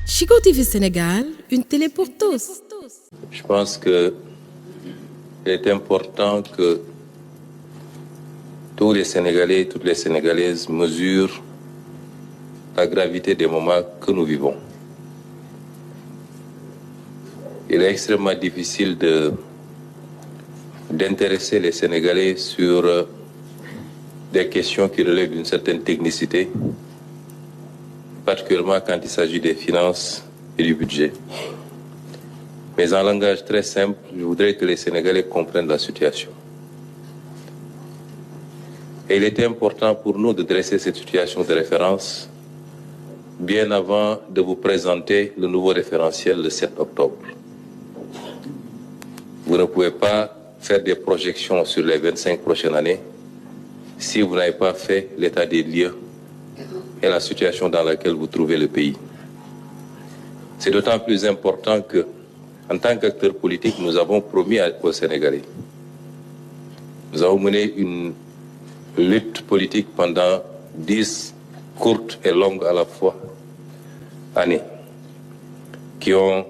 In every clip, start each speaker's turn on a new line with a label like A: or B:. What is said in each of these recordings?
A: Chico TV Sénégal, une télé pour tous.
B: Je pense qu'il est important que tous les Sénégalais et toutes les Sénégalaises mesurent la gravité des moments que nous vivons. Il est extrêmement difficile d'intéresser les Sénégalais sur des questions qui relèvent d'une certaine technicité, particulièrement quand il s'agit des finances et du budget. Mais en langage très simple, je voudrais que les Sénégalais comprennent la situation. Et il était important pour nous de dresser cette situation de référence bien avant de vous présenter le nouveau référentiel le 7 octobre. Vous ne pouvez pas faire des projections sur les 25 prochaines années si vous n'avez pas fait l'état des lieux et la situation dans laquelle vous trouvez le pays. C'est d'autant plus important que, en tant qu'acteurs politiques, nous avons promis aux Sénégalais. Nous avons mené une lutte politique pendant 10 courtes et longues à la fois années qui ont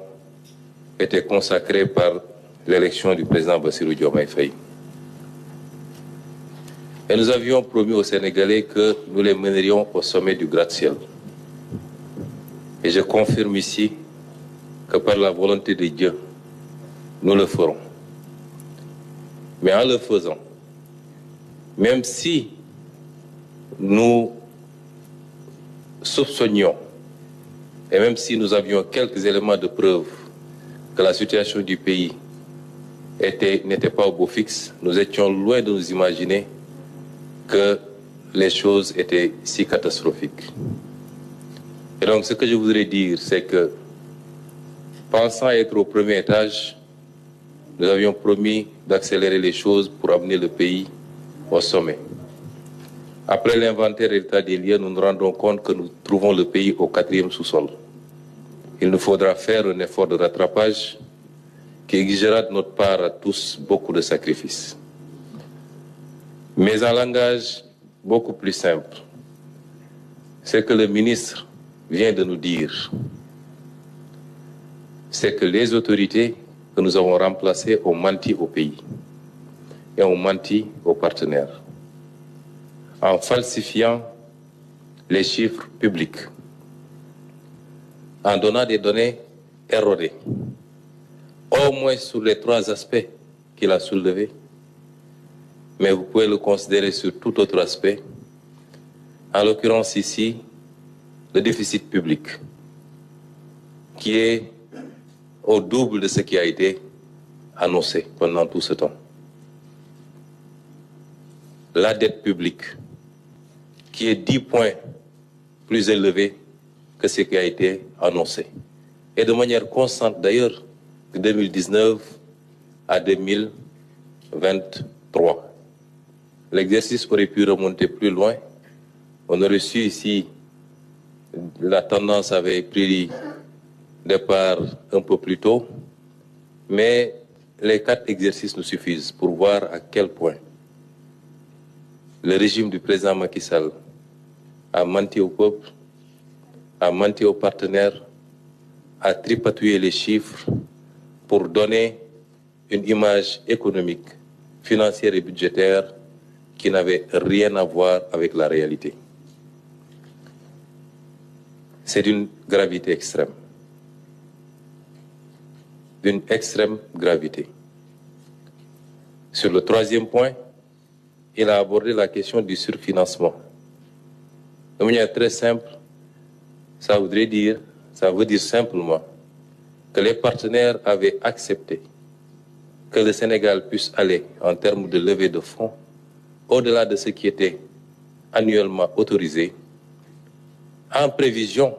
B: été consacrées par l'élection du président Bassirou Diomaye Faye. Et nous avions promis aux Sénégalais que nous les mènerions au sommet du gratte-ciel. Et je confirme ici que par la volonté de Dieu, nous le ferons. Mais en le faisant, même si nous soupçonnions et même si nous avions quelques éléments de preuve que la situation du pays n'était pas au beau fixe, nous étions loin de nous imaginer que les choses étaient si catastrophiques. Et donc ce que je voudrais dire, c'est que pensant être au premier étage, nous avions promis d'accélérer les choses pour amener le pays au sommet. Après l'inventaire et l'état des lieux, nous nous rendons compte que nous trouvons le pays au 4e sous-sol. Il nous faudra faire un effort de rattrapage qui exigera de notre part à tous beaucoup de sacrifices. Mais en langage beaucoup plus simple, c'est que le ministre vient de nous dire, c'est que les autorités que nous avons remplacées ont menti au pays et ont menti aux partenaires en falsifiant les chiffres publics, en donnant des données erronées, au moins sur les 3 aspects qu'il a soulevés, mais vous pouvez le considérer sur tout autre aspect, en l'occurrence ici, le déficit public, qui est au double de ce qui a été annoncé pendant tout ce temps. La dette publique, qui est 10 points plus élevée que ce qui a été annoncé. Et de manière constante d'ailleurs, de 2019 à 2023. L'exercice aurait pu remonter plus loin. On aurait su ici, la tendance avait pris départ un peu plus tôt, mais les 4 exercices nous suffisent pour voir à quel point le régime du président Macky Sall a menti au peuple, a menti aux partenaires, a tripatouillé les chiffres pour donner une image économique, financière et budgétaire qui n'avait rien à voir avec la réalité. C'est d'une gravité extrême. D'une extrême gravité. Sur le 3e point, il a abordé la question du surfinancement. De manière très simple, ça veut dire simplement que les partenaires avaient accepté que le Sénégal puisse aller en termes de levée de fonds au-delà de ce qui était annuellement autorisé en prévision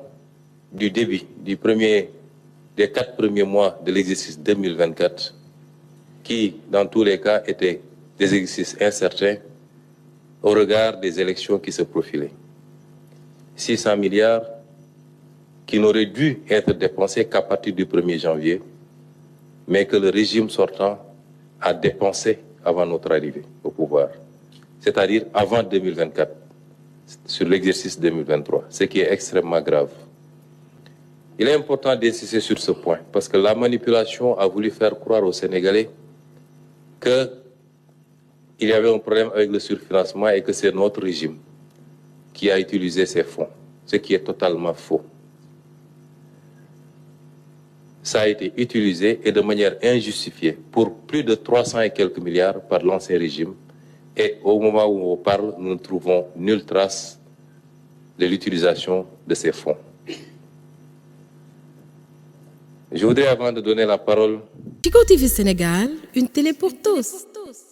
B: du début des 4 premiers mois de l'exercice 2024 qui, dans tous les cas, étaient des exercices incertains au regard des élections qui se profilaient. 600 milliards qui n'auraient dû être dépensés qu'à partir du 1er janvier, mais que le régime sortant a dépensé avant notre arrivée au pouvoir, c'est-à-dire avant 2024, sur l'exercice 2023, ce qui est extrêmement grave. Il est important d'insister sur ce point parce que la manipulation a voulu faire croire aux Sénégalais qu'il y avait un problème avec le surfinancement et que c'est notre régime qui a utilisé ces fonds, ce qui est totalement faux. Ça a été utilisé et de manière injustifiée pour plus de 300 et quelques milliards par l'ancien régime. Et au moment où on parle, nous ne trouvons nulle trace de l'utilisation de ces fonds. Je voudrais, avant de donner la parole...
A: Chico TV Sénégal, une télé pour tous.